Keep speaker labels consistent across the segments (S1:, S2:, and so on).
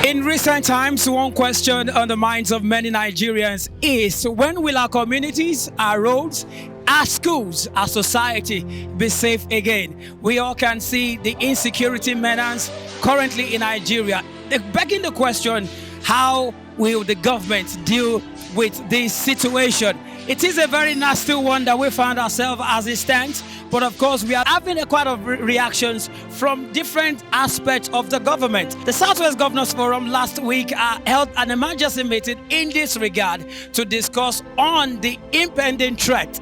S1: In recent times, one question on the minds of many Nigerians is, when will our communities, our roads, our schools, our society be safe again? We all can see the insecurity menace currently in Nigeria. Begging the question, how will the government deal with this situation? It is a very nasty one that we find ourselves as it stands, but of course we are having a quite of reactions from different aspects of the government. The Southwest Governors Forum last week held an emergency meeting in this regard to discuss on the impending threat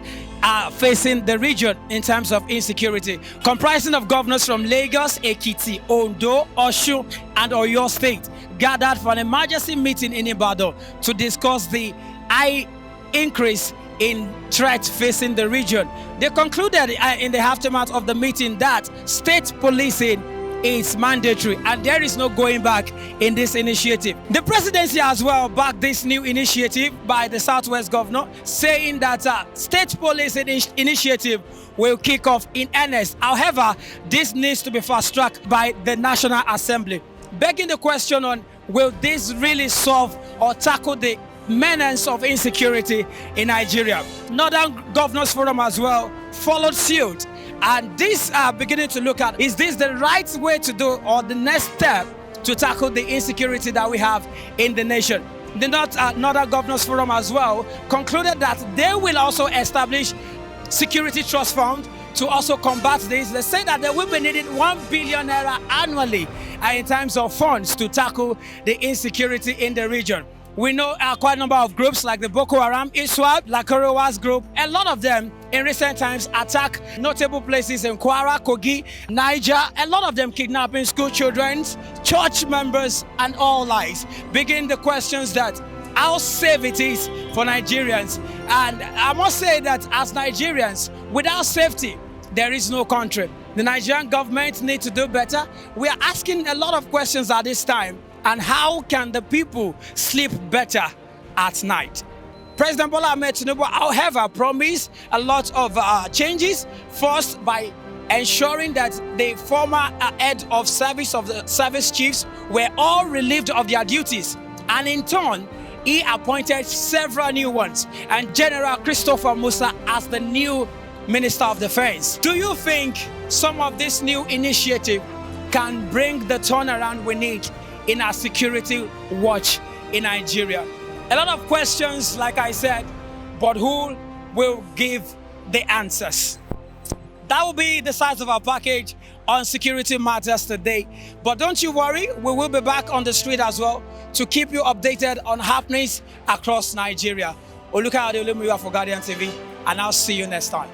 S1: facing the region in terms of insecurity, comprising of governors from Lagos, Ekiti, Ondo, Osun, and Oyo State, gathered for an emergency meeting in Ibadan to discuss the high increase in threats facing the region. They concluded in the aftermath of the meeting that state policing is mandatory and there is no going back in this initiative. The presidency as well backed this new initiative by the Southwest Governor, saying that state police initiative will kick off in earnest. However, this needs to be fast-tracked by the National Assembly. Begging the question on, will this really solve or tackle the menace of insecurity in Nigeria? Northern Governors Forum as well followed suit, and this beginning to look at, is this the right way to do or the next step to tackle the insecurity that we have in the nation? The Northern Governors Forum as well concluded that they will also establish security trust fund to also combat this. They say that they will be needing 1 billion naira annually in terms of funds to tackle the insecurity in the region. We know quite a number of groups like the Boko Haram, ISWAP, Lakorowa's group. A lot of them in recent times attack notable places in Kwara, Kogi, Niger. A lot of them kidnapping school children, church members, and all lies. Begin the questions that how safe it is for Nigerians. And I must say that as Nigerians, without safety, there is no country. The Nigerian government needs to do better. We are asking a lot of questions at this time. And how can the people sleep better at night? President Bola Ahmed Tinubu, however, promised a lot of changes. First, by ensuring that the former head of the service chiefs were all relieved of their duties. And in turn, he appointed several new ones, and General Christopher Musa as the new Minister of Defense. Do you think some of this new initiative can bring the turnaround we need in our security watch in Nigeria? A lot of questions, like I said, but who will give the answers? That will be the size of our package on security matters today. But don't you worry, we will be back on the street as well to keep you updated on happenings across Nigeria. Oluka Adeolumu for Guardian TV, and I'll see you next time.